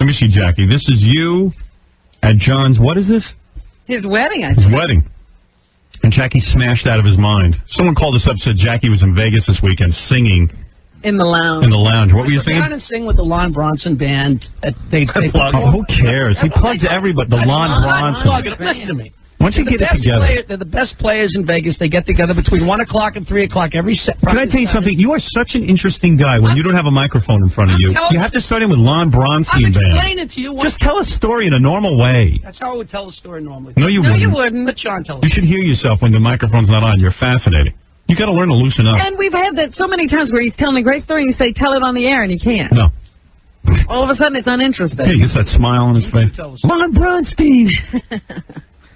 Let me see, Jackie. This is you at John's, what is this? His wedding, I think. His wedding. And Jackie smashed out of his mind. Someone called us up and said Jackie was in Vegas this weekend singing. In the lounge. In the lounge. What were you singing? Down and sing with the Lon Bronson band. They plug. Who cares? He plugs everybody. The Lon Bronson. Listen to me. Once you get it together. They're the best players in Vegas. They get together between 1 o'clock and 3 o'clock every set. Can I tell you something? You are such an interesting guy when you don't have a microphone in front of you. You have to start in with Lon Bronstein I'm Band. explaining it to you. Just tell a story in a normal way. That's how I would tell a story normally. No, you wouldn't. Let John tell us. You should hear yourself when the microphone's not on. You're fascinating. You got to learn to loosen up. And we've had that so many times where he's telling a great story and you say, tell it on the air, and he can't. No. All of a sudden, it's uninteresting. Hey, he gets that smile on his face. Lon Bronstein.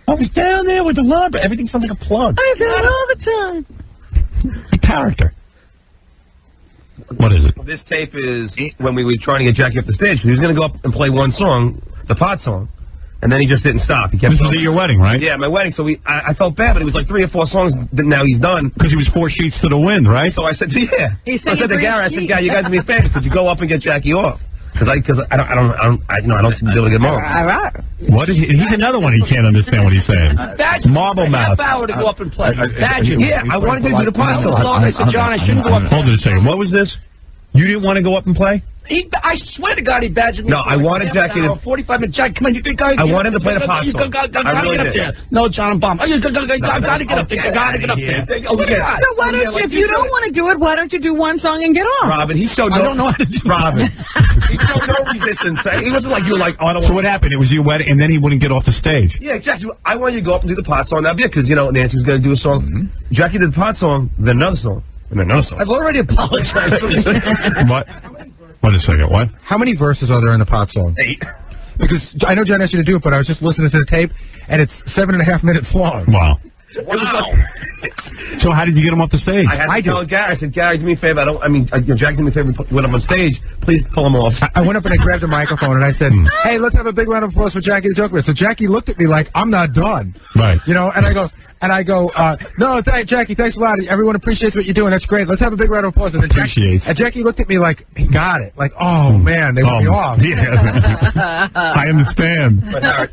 I was down there with the Lon. Everything sounds like a plug. I do it all the time. A character. What is it? This tape is when we were trying to get Jackie up the stage. He was going to go up and play one song, the pot song, and then he just didn't stop. He kept. This was at your wedding, right? Yeah, my wedding. So I felt bad, but it was like 3 or 4 songs that now he's done. Because he was 4 sheets to the wind, right? So I said, yeah. He So I said to Gary, I said, Gary, you guys do me a favor. Could you go up and get Jackie off? Because I don't seem to be able to get him off. All right. What is he? He's another one he can't understand what he's saying. Marble mouth. Half hour to go up and play. Yeah, I wanted to do the pot song. I said, John, I shouldn't go up. Hold it a second. What was this? You didn't want to go up and play? I swear to God, he badgered me. No, I wanted Jackie to... 45 minutes. Jack, come on, you can go. I wanted to play the pot song. I really did. No, John, I'm bummed. I gotta get up there. I gotta get up there. So why don't you, if you don't want to do it, why don't you do one song and get off? Robin, he showed no... I don't know how to do it. Robin, he showed no resistance. He wasn't like you were like, oh, I don't want... So what happened? It was your wedding, and then he wouldn't get off the stage. Yeah, Jackie, I wanted you to go up and do the pot song. That'd be it, because, you know, Nancy was going to do a song. Jackie did the pot song, then another song, and then another song. I've already apologized. What? Wait a second, what? How many verses are there in the pot song? 8. Because I know John asked you to do it, but I was just listening to the tape, and it's 7.5 minutes long. Wow. Wow. So how did you get him off the stage? I had to tell Gary. I said, Gary, do me a favor. Jack, do me a favor. When I'm on stage, please pull him off. I went up and I grabbed the microphone and I said, hey, let's have a big round of applause for Jackie the JOKMIN. So Jackie looked at me like, I'm not done. Right. You know, and I go, no, Jackie, thanks a lot. Everyone appreciates what you're doing. That's great. Let's have a big round of applause. And Jackie looked at me like, he got it. Like, oh, man, they want me off. Yeah. I understand. But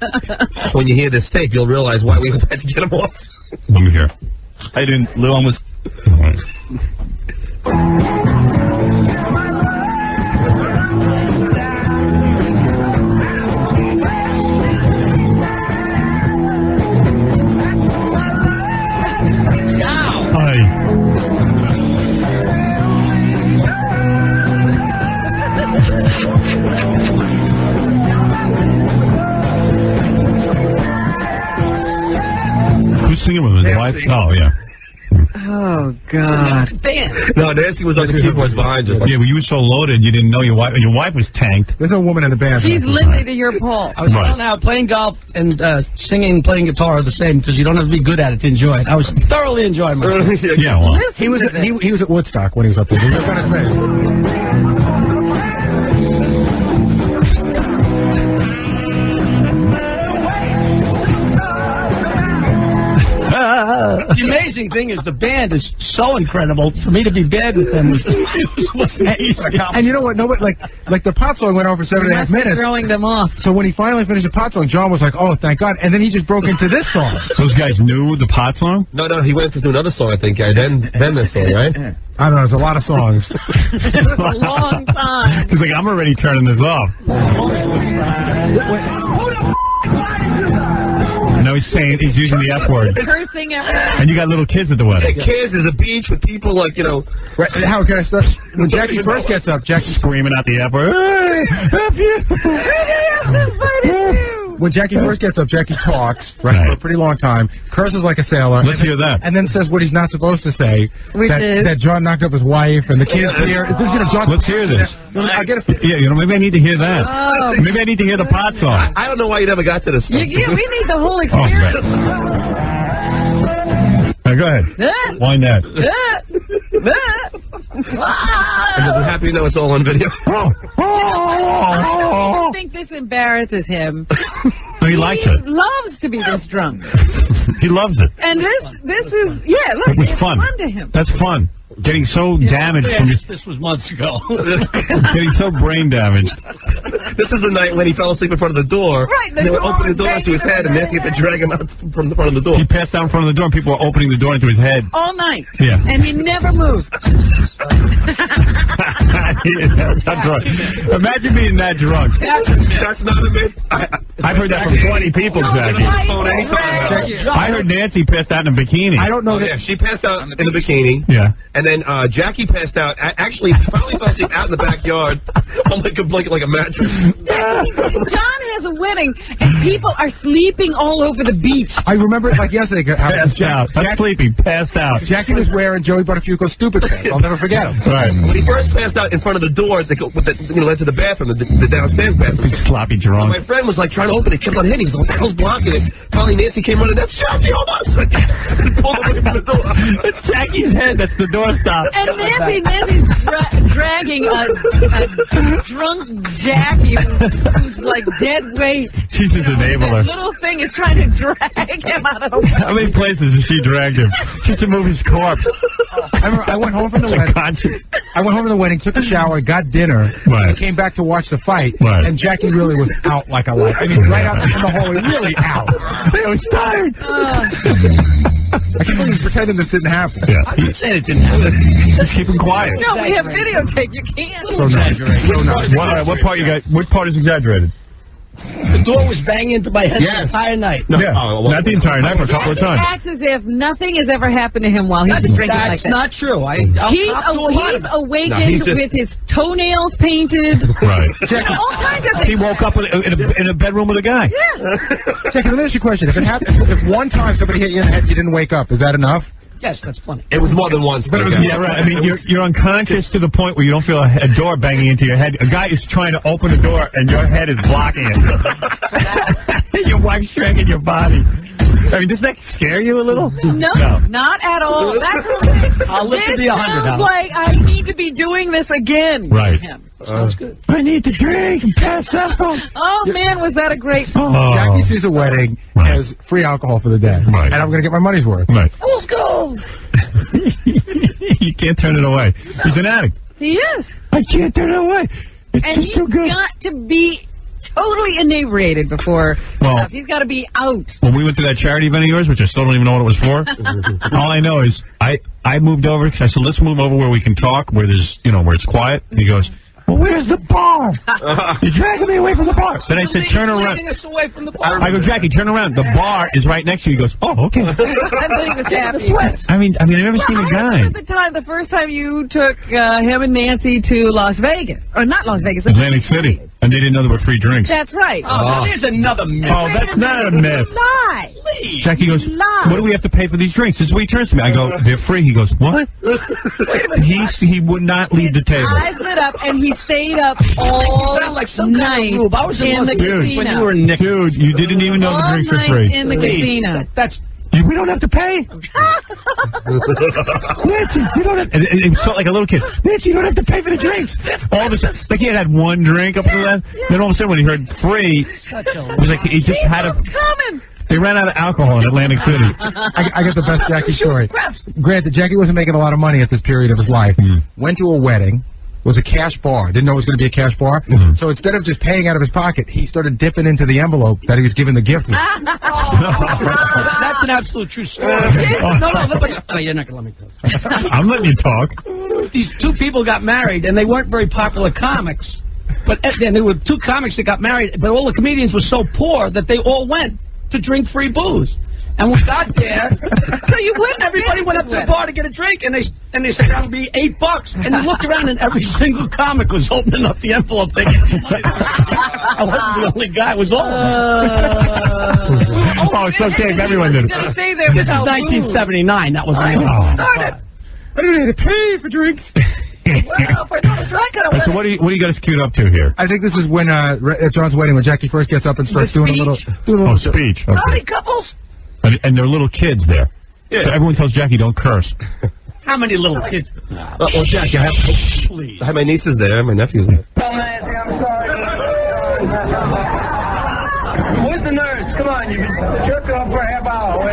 when you hear this tape, you'll realize why we had to get him off. Let me hear. I didn't. Lou almost. Who's singing with him? His wife? Oh, yeah. Oh, God. No, Nancy was on the keyboards behind us. Yeah, well, you were so loaded, you didn't know your wife was tanked. There's no woman in the band. She's Lindy to your Paul. I was telling how playing golf and singing and playing guitar are the same because you don't have to be good at it to enjoy it. I was thoroughly enjoying myself. Yeah, well. He was at Woodstock when he was up there. He looked on his face. The amazing thing is the band is so incredible. For me to be bad with them was nice. And you know what? Nobody like the pot song went on for 7.5 minutes. Throwing them off. So when he finally finished the pot song, John was like, "Oh, thank God!" And then he just broke into this song. Those guys knew the pot song? No, he went through another song, I think. Then this song, right? I don't know. There's a lot of songs. It was a long time. He's like, I'm already turning this off. No, he's using the F word. Cursing everything. And you got little kids at the wedding. Kids, there's a beach with people like, you know. Right, how can I start? When Jackie first gets up, Jackie screaming out the F word. When Jackie first gets up, Jackie talks for a pretty long time, curses like a sailor. Let's hear that. And then says what he's not supposed to say. Which is? That John knocked up his wife and the kids here. Let's hear this. Yeah, maybe I need to hear that. Oh. Maybe I need to hear the pot song. I don't know why you never got to this stuff. Yeah, we need the whole experience. Go ahead. Wind that. I'm happy to know it's all on video. I don't think this embarrasses him. No, he likes it. He loves to be this drunk. He loves it. And this is, yeah, look, it was it's fun to him. That's fun. getting so damaged from This was months ago. getting so brain damaged. This is the night when he fell asleep in front of the door. Right, They would open the door into his head, and Nancy had to drag him out from the front of the door. He passed out in front of the door, and people were opening the door into his head. All night. Yeah. And he never moved. That's not drunk. Imagine being that drunk. That's not a myth. I've heard that from 20 people, Jackie. I heard Nancy passed out in a bikini. I don't know that. Yeah, she passed out in a bikini. Yeah. And then Jackie passed out. Actually, finally fell asleep out in the backyard on like a blanket, like a mattress. John has a wedding, and people are sleeping all over the beach. I remember it like yesterday. Passed out. I'm sleeping. Passed out. Jackie was wearing Joey Buttafuoco's stupid pants. I'll never forget him. Right. When he first passed out in front of the door that led to the bathroom, the downstairs bathroom. Sloppy drunk. My friend was like trying to open it, kept on hitting. He's like, I was blocking it. Finally, Nancy came running. That's Jackie. Hold on a second. And pulled away from the door. It's Jackie's head. That's the doorstop. And Nancy's dragging a drunk Jackie who's like dead weight. She's his enabler. That little thing is trying to drag him out of the way. How many places has she dragged him? She used to move his corpse. I remember I went home from the wedding. I went home from the wedding, took a shower, got dinner, Right. and came back to watch the fight. Right. And Jackie really was out like a light. I mean, right out in the hallway, really out. I was tired. I can't believe he's pretending this didn't happen. Yeah. I'm saying it didn't happen. Let's keep him quiet. No, we have videotape. You can't. So nice. So nice. What part you got? What part is exaggerated? The door was banging into my head the entire night. No, Yeah. Not the entire night, but a couple of times. Acts as if nothing has ever happened to him while he's been drinking like that. That's not true. He's awakened with his toenails painted. Right. All kinds of things. He woke up in a bedroom with a guy. Yeah. Jackie, let me ask you a question. If one time somebody hit you in the head and you didn't wake up, is that enough? Yes, that's funny. It was more than once. But yeah, right. I mean, you're unconscious to the point where you don't feel a door banging into your head. A guy is trying to open the door, and your head is blocking it. Your wife's dragging your body. I mean, does that scare you a little? No, not at all. That's I'll live to be 100. Sounds like I need to be doing this again. Right. Sounds good. I need to drink and pass out. Oh, man, was that a great time. Jackie sees a wedding as free alcohol for the day. Right. And I'm going to get my money's worth. Right. Let's go. You can't turn it away. He's an addict. He is. I can't turn it away. It's And just he's too good. got to be totally inebriated before. Well, he's got to be out. when we went to that charity event of yours, which I still don't even know what it was for, all I know is I moved over because I said, let's move over where we can talk, where there's, where it's quiet. And he goes, well, where's the bar? You're dragging me away from the bar. Then I said, turn around. Us away from the bar. I go, Jackie, turn around. The bar is right next to you. He goes, oh, okay. I think he was happy. I mean, I've never seen a guy. I remember the first time you took him and Nancy to Las Vegas. Or not Las Vegas. Atlantic City. And they didn't know there were free drinks. That's right. Oh, there's another myth. Oh, that's not a myth. Lie. Jackie goes, what do we have to pay for these drinks? This is what he turns to me. I go, they're free. He goes, what? He would not leave the table. Eyes lit up, and he stayed up all like some night kind of rube. I was in the casino. when you were in Nick. Dude, you didn't even know the drinks were free. In the casino. That's We don't have to pay. Nancy, you don't have. And it felt like a little kid. Nancy, you don't have to pay for the drinks. All this, like he had one drink up to that. Then all of a sudden, when he heard free, it was like he just had a. Coming. They ran out of alcohol in Atlantic City. I got the best Jackie story. Granted, Jackie wasn't making a lot of money at this period of his life. Went to a wedding. Was a cash bar. Didn't know it was going to be a cash bar. So instead of just paying out of his pocket, he started dipping into the envelope that he was given the gift with. That's an absolute true story. No, you're not going to let me talk. I'm letting you talk. These two people got married, and they weren't very popular comics. But then there were two comics that got married, but all the comedians were so poor that they all went to drink free booze. And we got there, so you wouldn't. Everybody went up to the bar to get a drink, and they said that'll be $8. And you looked around, and every single comic was opening up the envelope thinking, I wasn't the only guy. It was all of them. Oh, it's okay if everyone did it. This is 1979. That was when I didn't have to pay for drinks. So what do you got us queued up to here? I think this is when at John's wedding, when Jackie first gets up and starts doing a little speech. Okay. How many couples? And there are little kids there. Yeah. So everyone tells Jackie, don't curse. How many little kids? Well, Jackie, I have my nieces there, my nephews there. I'm sorry. Where's the nerds? Come on, you've been jerking off for a half hour.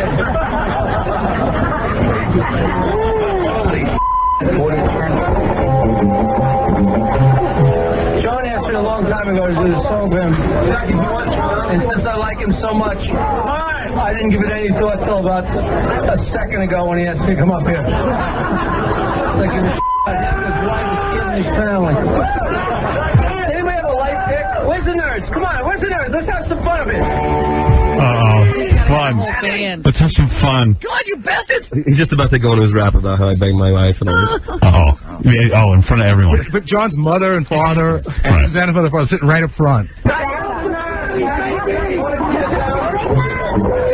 And since I like him so much, I didn't give it any thought till about a second ago when he asked me to come up here. It's like he was his wife, his kid, and his family. Anybody have a light pick? Where's the nerds? Come on, where's the nerds? Let's have some fun of it. Fun. Let's have some fun. Come on, you bastards! He's just about to go into his rap about how I banged my wife and all this. Oh, in front of everyone. But John's mother and father and Susanna's mother and father sitting right up front. Yeah,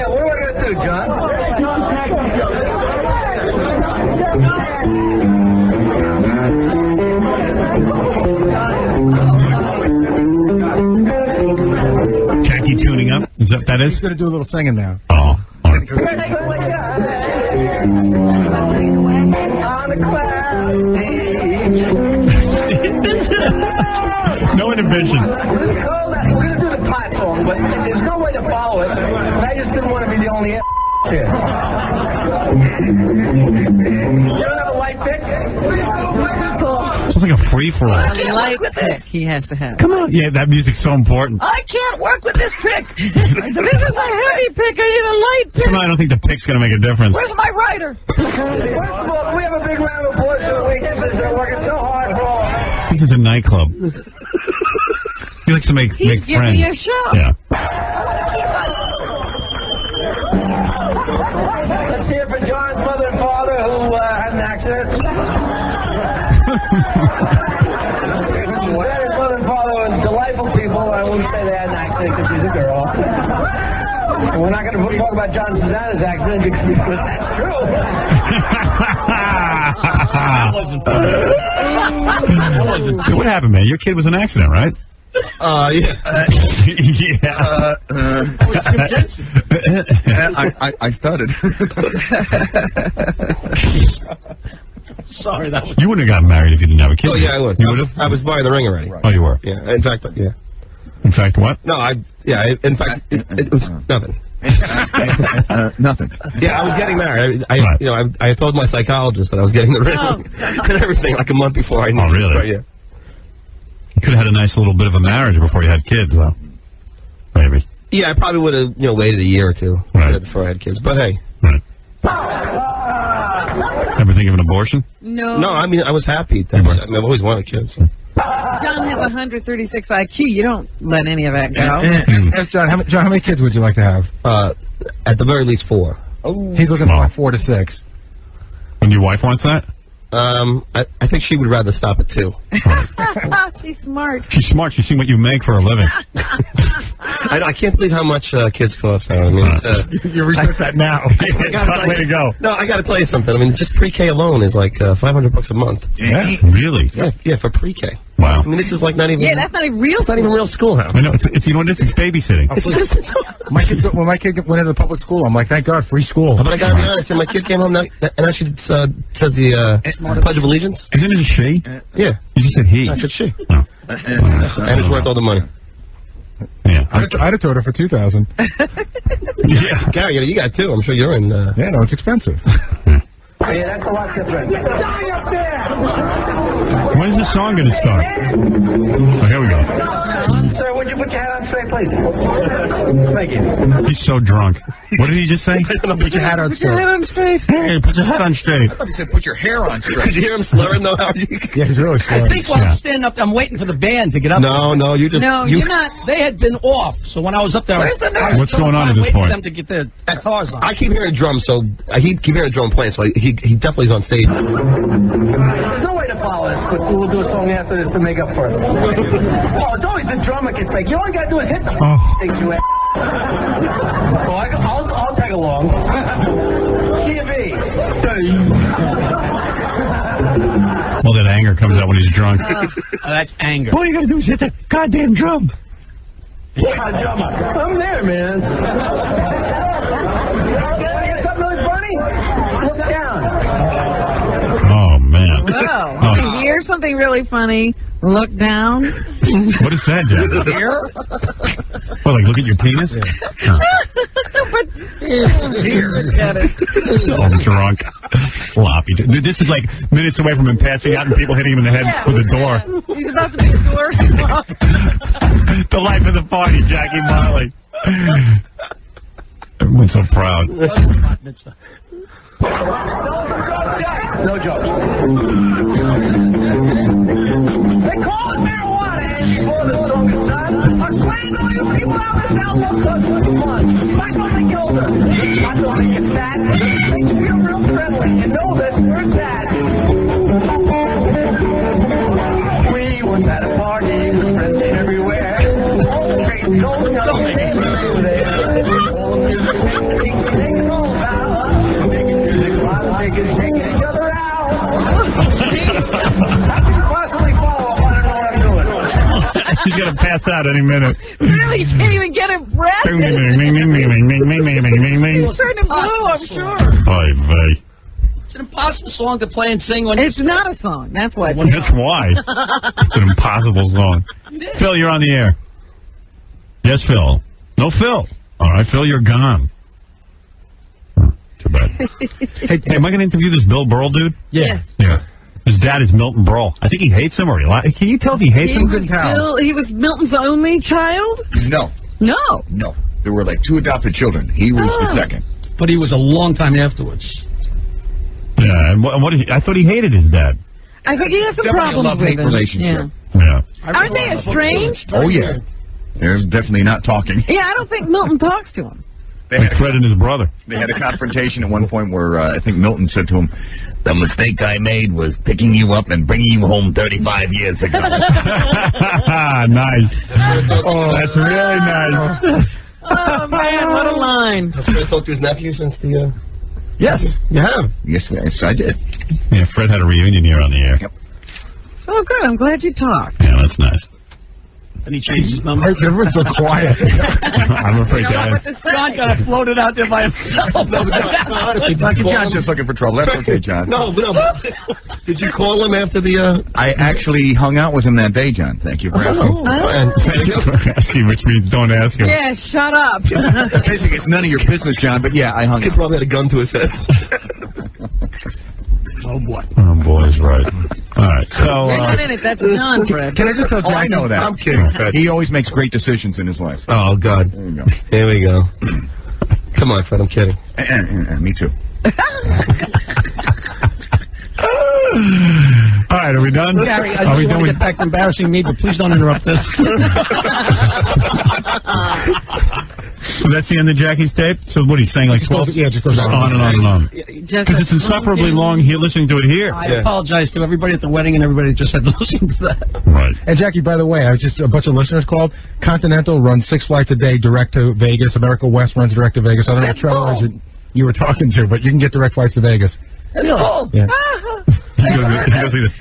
what are we going to do, John? Jackie tuning up? Is that what that is? He's going to do a little singing now. Oh, all right. No inhibition. We're going to do the pot song, but there's no way to follow it. I just didn't want to be the only here. You don't have a light pick? Sounds like a free-for-all. A light pick he has to have. Come on. Yeah, that music's so important. I can't work with this pick. This is a heavy pick. I need a light pick. Come on, I don't think the pick's going to make a difference. Where's my rider? First of all, can we have a big round of applause for the waitresses that are working so hard for all? This is a nightclub. He likes to make He's giving friends. you a show. Yeah. Let's hear for John's mother and father who had an accident. Susanna's mother and father were delightful people. I wouldn't say they had an accident because she's a girl. And we're not going to talk about John and Susanna's accident because that's true. What happened, man? Your kid was an accident, right? Yeah. I started. Sorry, that was... You wouldn't have gotten married if you didn't have a kid. Oh, yeah, I was. You would have? I was buying the ring already. Oh, you were? Yeah, in fact, yeah. In fact, what? No, in fact, it was nothing. Nothing. Yeah, I was getting married. I told my psychologist that I was getting the ring and everything like a month before I knew. Oh, really? Right, yeah. You could have had a nice little bit of a marriage before you had kids, though. Maybe. Yeah, I probably would have, waited a year or two before I had kids. But hey. Right. Ever think of an abortion? No. No, I mean, I was happy. I've always wanted kids. So. John has 136 IQ. You don't let any of that go. Yes, John, how many kids would you like to have? At the very least 4. He's looking for like 4 to 6. And your wife wants that? I think she would rather stop at 2. She's smart. She's smart. She's seen what you make for a living. I can't believe how much kids cost now. I mean, you research that now. Way to go. No, I got to tell you something. I mean, just pre-K alone is like $500 a month. Yeah, really? Yeah, for pre-K. Wow. I mean, this is like not even. Yeah, that's not even real. It's not even real schoolhouse. I know. It's you know what it is? It's babysitting. When my kid went into the public school, I'm like, thank God, free school. But I got to be honest. My kid came home and now she says the Pledge of Allegiance. Isn't it a she? Yeah. You just said he. I said she. Oh. And it's worth all the money. Yeah. I'd have towed her for $2,000. Yeah. Gary, you got 2. I'm sure you're in. Yeah, no, it's expensive. Yeah, that's a lot different. Get the guy up there! When is the song going to start? Oh, here we go. Sir, would you put your hat on straight, please? Thank you. He's so drunk. What did he just say? Put your hat on straight. Hey, put your hat on straight. He said, put your hair on straight. Did you hear him slurring though? Yeah, he's really slurring. I think while I'm standing up, I'm waiting for the band to get up. No, you just. No, you're not. They had been off, so when I was up there, Where's the nurse? What's going on at this waiting point? for them to get their guitars on. I keep hearing a drum, so I keep hearing a drum playing, so he definitely is on stage. There's no way to follow this, but we'll do a song after this to make up for it. Oh, it's always the drummer can fake. You all you gotta do is hit the thing, you ass. Well, I'll tag along. TV. All that anger comes out when he's drunk. That's anger. All you gotta do is hit that goddamn drum. Yeah, drummer. I'm there, man. Want to hear something really funny? Look down. Oh, man. Wow. Oh. To hear something really funny, look down. What is that, Jack? Here? Oh, like look at your penis? But What? Get it. I'm drunk. Sloppy. Dude, this is like minutes away from him passing out and people hitting him in the head with a door. He's about to be a door. The life of the party, Jackie Marley. Everyone's so proud. No jokes. They call it marijuana before the song is done. I'm playing all you people out in this album because it's fun. It's not going to get older. It's not going to get fat. It makes you feel real friendly. You know this. Where it's at. We was at a party with friends everywhere. All the great gold young neighbors were there. All the music making all about. Making music while taking each other out. He's going to pass out any minute. Really, you can't even get a breath. Turn him blue, I'm sure. It's an impossible song to play and sing when it's not a song. That's why. That's why. It's an impossible song. Phil, you're on the air. Yes, Phil. No, Phil. All right, Phil, you're gone. Too bad. Hey, am I going to interview this Bill Burl dude? Yes. Yeah. His dad is Milton Berle. I think he hates him, or can you tell if he hates him? He was Milton's only child? No. No. No. There were like 2 adopted children. He was the second. But he was a long time afterwards. Yeah, and what is he? I thought he hated his dad. I think he has some Definitely problems a love-hate with him. relationship. Yeah. Aren't they estranged? Oh, yeah. They're definitely not talking. Yeah, I don't think Milton talks to him. Like Fred and his brother. They had a confrontation at one point where I think Milton said to him, "The mistake I made was picking you up and bringing you home 35 years ago." Nice. Oh, that's really nice. Oh, man, what a line. Has Fred talked to his nephew since the... Yes. You have? Yes, I did. Yeah, Fred had a reunion here on the air. Yep. Oh, good. I'm glad you talked. Yeah, that's nice. And he changed his number. Everyone's so quiet. I'm afraid to John got it floated out there by himself. Honestly, John's just looking for trouble. That's okay, John. No. Did you call him after the... I actually hung out with him that day, John. Thank you for asking. Thank you for asking, which means don't ask him. Yeah, shut up. Basically, it's none of your business, John, but yeah, I hung He out. probably had a gun to his head. Oh, boy. Oh, boy, he's right. All right, so... You're not in it. That's John, Fred. Can I just tell Jackie? I know that. I'm kidding, Fred. He always makes great decisions in his life. Oh, God. There you go. Here we go. Come on, Fred, I'm kidding. Me too. All right, are we done? Gary, I are we just done want to get back to embarrassing me, but please don't interrupt this. So that's the end of Jackie's tape? So what, he's saying like 12? Yeah, it just goes on and on and on. Just Because it's insufferably long here listening to it here. I apologize to everybody at the wedding and everybody that just had to listen to that. Right. And Jackie, by the way, I was just a bunch of listeners called. Continental runs 6 flights a day direct to Vegas. America West runs direct to Vegas. I don't know what travel agent you were talking to, but you can get direct flights to Vegas. Oh. Yeah. He goes like this.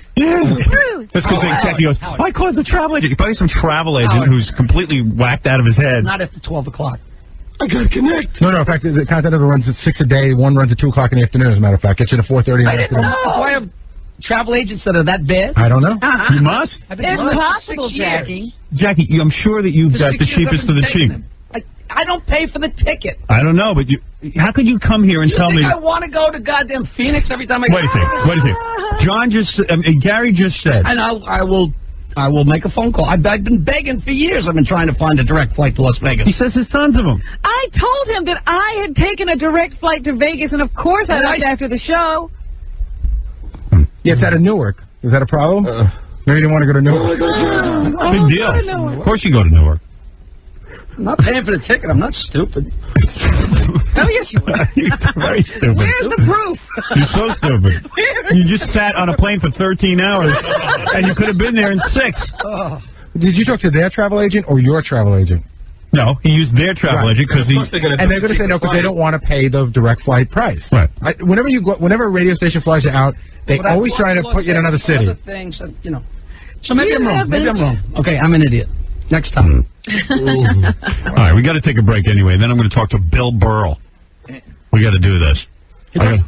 That's because Jackie goes, I called the travel agent. You probably some travel agent who's completely whacked out of his head. Not after 12 o'clock. I gotta connect. No, in fact, the Continental runs at 6 a day. One runs at 2 o'clock in the afternoon, as a matter of fact. Gets you to 4:30 in the afternoon. Do I have travel agents that are that bad? I don't know. You must. I've been It's doing this for possible, 6 years. Jackie. Jackie, I'm sure that you've For got 6 the years cheapest I've of been the taking cheap. them. I don't pay for the ticket. I don't know, but how could you come here and You tell think me... I want to go to goddamn Phoenix every time I go? Wait a second. John just... Gary just said... And I will make a phone call. I've been begging for years. I've been trying to find a direct flight to Las Vegas. He says there's tons of them. I told him that I had taken a direct flight to Vegas, and of course I left after the show. Yeah, it's out of Newark. Is that a problem? No, you didn't want to go to Newark. Big deal. Of course you go to Newark. I'm not paying for the ticket. I'm not stupid. Oh, yes, you are. You're very stupid. Where's the proof? You're so stupid. You just sat on a plane for 13 hours, and you could have been there in 6. Did you talk to their travel agent or your travel agent? No, he used their travel agent because he... And they're going to say no because they don't want to pay the direct flight price. Right. Whenever a radio station flies you out, they always try to put you in another city. Other things, you know. So maybe I'm wrong. Maybe I'm wrong. Okay, I'm an idiot. Next time. All right, we got to take a break anyway. Then I'm going to talk to Bill Burl. We got to do this.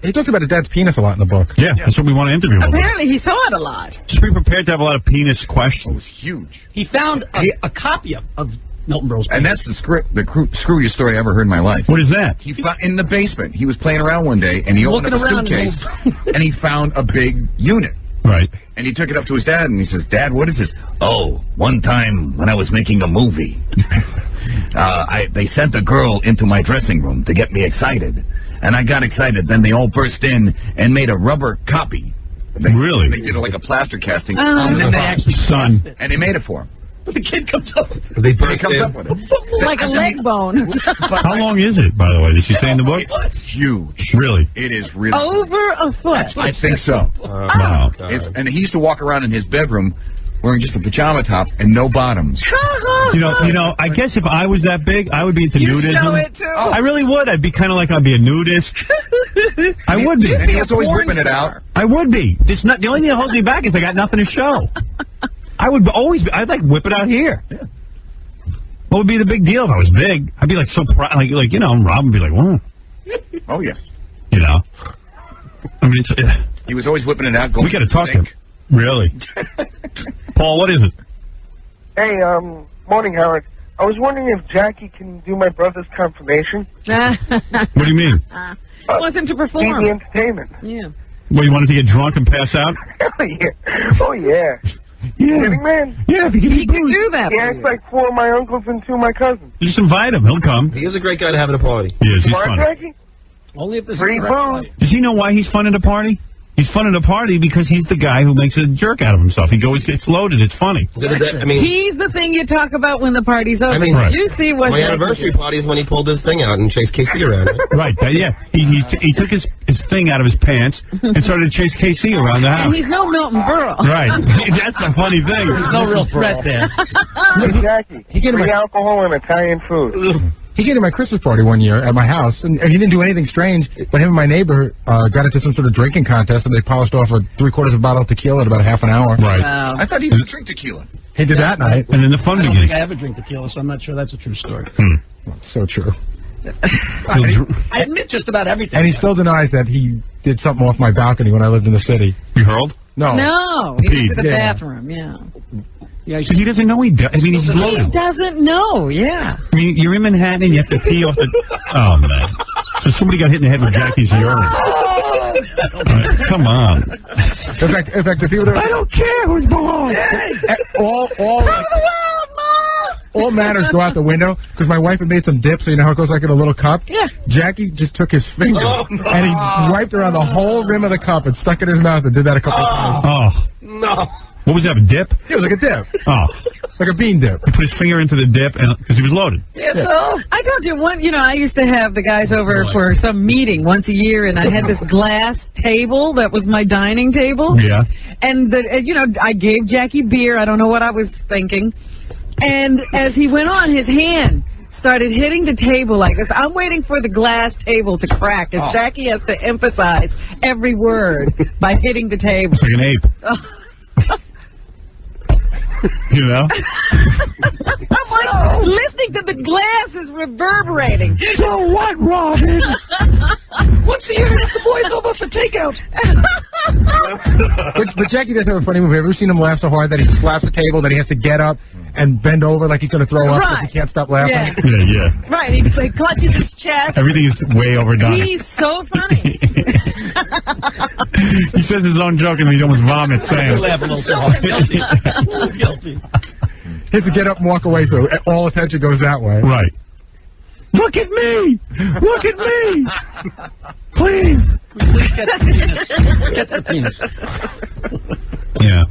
He talks about his dad's penis a lot in the book. Yeah, that's what we want to interview him. Apparently he saw it a lot. Just be prepared to have a lot of penis questions. Huge. He found a copy of Milton Berle's. And that's the screwiest story I ever heard in my life. What is that? He found in the basement. He was playing around one day, and he opened up a suitcase, and he found a big unit. Right. And he took it up to his dad, and he says, "Dad, what is this?" "Oh, one time when I was making a movie, they sent a girl into my dressing room to get me excited. And I got excited. Then they all burst in and made a rubber copy." Really? They did like a plaster casting. And then they actually Son. And they made it for him. But the kid comes up. They He comes up with it. Like a leg bone. How long is it, by the way? Did she say in the book? Huge. Really? It is really Over a foot. I think so. Wow. And he used to walk around in his bedroom wearing just a pajama top and no bottoms. You know, I guess if I was that big, I would be into nudism. Show it too. I really would. I'd be kind of like I'd be a nudist. I would be. And he was always whipping it out. I would be. The only thing that holds me back is I got nothing to show. I would always be. I'd like whip it out here. Yeah. What would be the big deal if I was big? I'd be like so proud. Like Rob would be like, whoa. Oh, yeah. You know? I mean, he was always whipping it out. We got to talk to him. Really? Paul, what is it? Hey, morning, Howard. I was wondering if Jackie can do my brother's confirmation. What do you mean? He wants him to perform. The entertainment. Yeah. Well, you wanted to get drunk and pass out? Hell yeah. Oh, yeah. Yeah. Kidding, man? Yeah, if he can do that. He acts like 4 of my uncles and 2 of my cousins. Just invite him. He'll come. He is a great guy to have at a party. He is. He's Come on, funny. Jackie? Only if there's Free food. Does he know why he's fun at a party? He's fun at a party because he's the guy who makes a jerk out of himself. He always gets loaded. It's funny. I mean, he's the thing you talk about when the party's over. I mean, you see what my anniversary party is when he pulled his thing out and chased KC around. Right. Yeah. He took his thing out of his pants and started to chase KC around the house. And he's no Milton Berle. Right. That's the funny thing. There's no real threat there. Hey, Jackie, free alcohol and Italian food. He came to my Christmas party one year at my house, and he didn't do anything strange, but him and my neighbor got into some sort of drinking contest, and they polished off a 3/4 of a bottle of tequila in about a half an hour. Right. Wow. I thought he didn't drink tequila. He did that night. And then the fun I don't begins. think I ever drink tequila, so I'm not sure that's a true story. So true. I admit just about everything. And he still denies that he did something off my balcony when I lived in the city. You hurled? No. No. He went to the bathroom, yeah. Because he doesn't know he does. I mean, he's He doesn't know, yeah. I mean, you're in Manhattan and you have to pee off the... Oh, man. So somebody got hit in the head with Jackie's urine. Right, come on. In fact, if he would have... I don't care who's below. All manners go out the window because my wife had made some dip, so you know how it goes like in a little cup? Yeah. Jackie just took his finger and he wiped around the whole rim of the cup and stuck it in his mouth and did that a couple of times. Oh. No. What was that, a dip? It was like a dip. Oh. Like a bean dip. He put his finger into the dip because he was loaded. Yeah, so I told you, I used to have the guys over for some meeting once a year, and I had this glass table that was my dining table. Yeah. And, I gave Jackie beer. I don't know what I was thinking. And as he went on, his hand started hitting the table like this. I'm waiting for the glass table to crack, as Jackie has to emphasize every word by hitting the table. It's like an ape. You know? I'm like listening to the glass is reverberating. So what, Robin? Once a year, the boys over for takeout. But Jackie does have a funny move. Have you ever seen him laugh so hard that he slaps the table, that he has to get up and bend over like he's going to throw up because he can't stop laughing? Yeah. Right. He clutches his chest. Everything is way overdone. He's so funny. He says his own joke and he almost vomits saying it. Laugh a little too hard. Guilty. He has to get up and walk away, so all attention goes that way. Right. Look at me! Look at me! Please! Please get the penis. Get the penis. Yeah.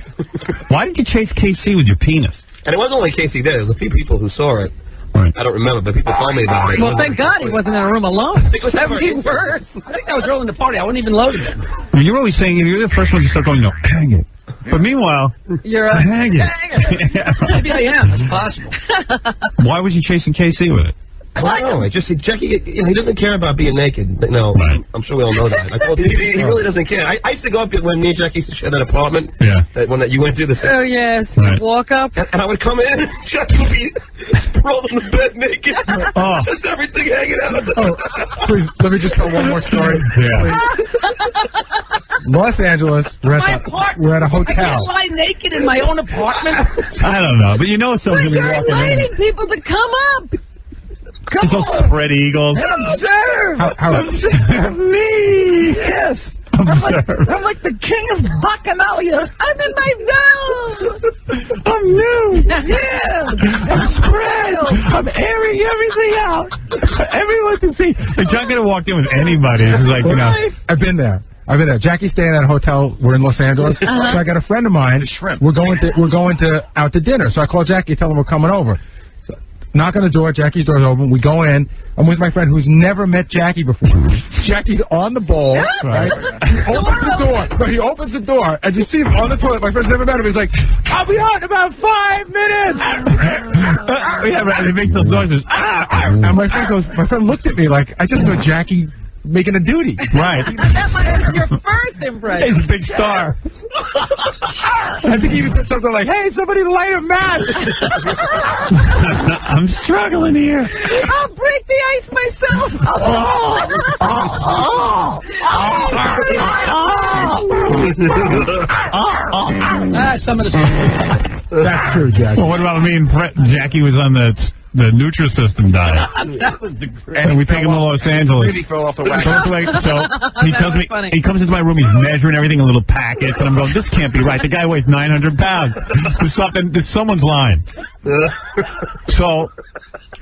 Why did you chase KC with your penis? And it wasn't only KC there. There was a few people who saw it. Right. I don't remember, but people told me about it. Well, thank God he wasn't in a room alone. That would be worse. I think I was early in the party. I wasn't even loaded then. You're always saying you're the first one to start going, no, hang it. But meanwhile, You're a hang it. Maybe I am. It's possible. Why was you chasing KC with it? I don't know. Jackie, he doesn't care about being naked. No, right. I'm sure we all know that. He really doesn't care. I used to go up when me and Jackie used to share that apartment. Yeah. That one that you went to. Oh, yes. Right. Walk up. And I would come in, Jackie would be sprawled in the bed naked. Oh. Just everything hanging out. Oh, please, let me just tell one more story. Yeah. Los Angeles. We're at a I can't hotel. lie naked in my own apartment. I don't know, but you know someone's But going to be you're walking in. inviting people to come up. It's all spread eagle. Observe! Observe me! Yes! Observe. I'm like the king of Bacchanalia. I'm in my zone. I'm new. Yeah! I'm spread! I'm airing everything out. Everyone can see. Like, John could have walked in with anybody. It's like, you know. I've been there. Jackie's staying at a hotel. We're in Los Angeles. So I got a friend of mine. We're going out to dinner. So I call Jackie, tell him we're coming over. So, knock on the door. Jackie's door's open. We go in. I'm with my friend who's never met Jackie before. Jackie's on the bowl. Right? He opens the door. No, he opens the door, and you see him on the toilet. My friend's never met him. He's like, "I'll be out in about 5 minutes." Yeah, right. He makes those noises. And my friend looked at me like, I just saw Jackie making a duty. Right. That might have been your first impression. He's a big star. I think he even said something like, "Hey, somebody light a match." I'm struggling here. I'll break the ice myself. Some of the stuff. That's true, Jackie. Well, what about me and Jackie was on the Nutrisystem diet. That was the great. And we take him to Los Angeles. Really fell off the wagon. So he tells me, he comes into my room, he's measuring everything in little packets, and I'm going, this can't be right. The guy weighs 900 pounds. There's someone's lying. So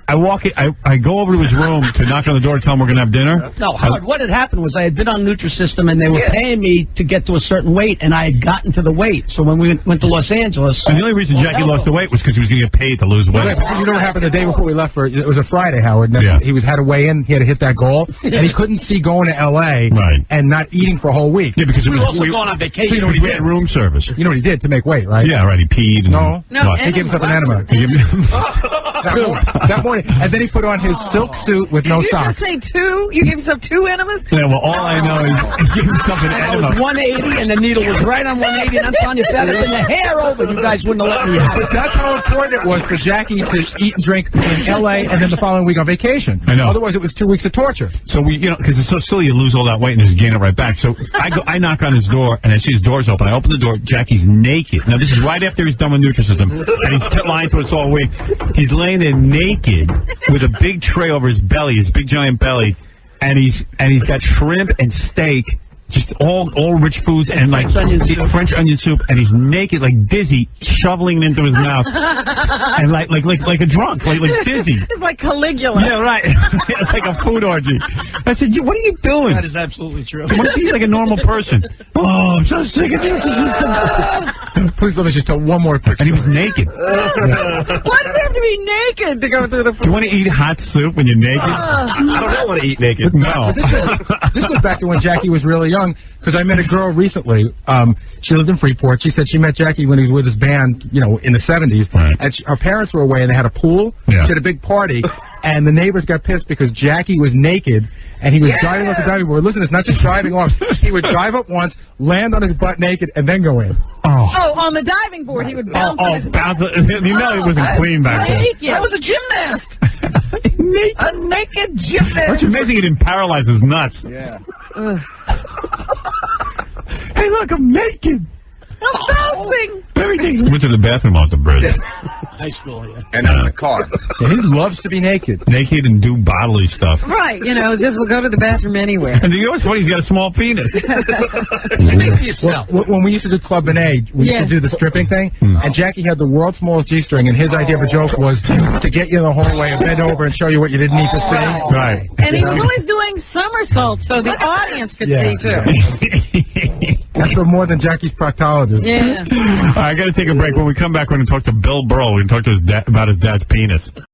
I walk in, I go over to his room to knock on the door to tell him we're going to have dinner. No, Howard, what had happened was I had been on Nutrisystem, and they were paying me to get to a certain weight, and I had gotten to the weight. So when we went to Los Angeles... And the only reason Jackie lost the weight was because he was going to get paid to lose weight. You know what happened the day before we left? It was a Friday, Howard. And he had to weigh in. He had to hit that goal. And he couldn't see going to L.A. and not eating for a whole week. Yeah, because we were also going on vacation. So you know what he did? Room service. You know what he did to make weight, right? Yeah, right. He peed. And he gave himself an enema. That morning. And then he put on his silk suit with no socks. Did you just say 2? You gave yourself 2 enemas? Yeah, well, all I know is he gave himself an enema. It was 180, and the needle was right on 180, and I'm telling you, if that had been a hair over, you guys wouldn't have let me have it. That's how important it was for Jackie to eat and drink in L.A. and then the following week on vacation. I know. Otherwise, it was 2 weeks of torture. So because it's so silly, you lose all that weight and just gain it right back. So I knock on his door, and I see his door's open. I open the door. Jackie's naked. Now, this is right after he's done with Nutrisystem, and he's lying to us all week. He's laying there naked with a big tray over his belly, his big giant belly, and he's got shrimp and steak. Just all rich foods and like French onion soup, and he's naked, like dizzy, shoveling it into his mouth, and like a drunk, like dizzy. It's like Caligula. Yeah, right. It's like a food orgy. I said, what are you doing? That is absolutely true. Why don't you be like a normal person? Oh, I'm so sick of this. Please let me just tell one more picture. And he was naked. Why does he have to be naked to go through the food? Do you want to eat hot soup when you're naked? I don't want to eat naked. No. This goes back to when Jackie was really young, because I met a girl recently. She lived in Freeport. She said she met Jackie when he was with his band, in the 70s. Right. And her parents were away, and they had a pool. Yeah. She had a big party, and the neighbors got pissed because Jackie was naked, and he was driving off the diving board. Listen, it's not just driving off. He would drive up once, land on his butt naked, and then go in. Oh, on the diving board, he would bounce on his butt. You know he wasn't clean back then. I was a gymnast. A naked gymnast. What's amazing, he didn't paralyze his nuts. Yeah. Hey, look, I'm naked. I'm bouncing. Everything's... Went to the bathroom off the bridge. High school, yeah. And out of the car. Yeah, he loves to be naked. Naked and do bodily stuff. Right, just we'll go to the bathroom anywhere. And you know what's funny? He's got a small penis. Speak for yourself. When we used to do Club Benet, we used to do the stripping thing, and Jackie had the world's smallest G-string, and his idea of a joke was to get you in the hallway and bend over and show you what you didn't need to see. Right. And he was always doing somersaults so the audience could see, too. That's for more than Jackie's proctologist. Yeah. I got to take a break. When we come back, we're going to talk to Bill Burrow. We're going to talk to his dad about his dad's penis.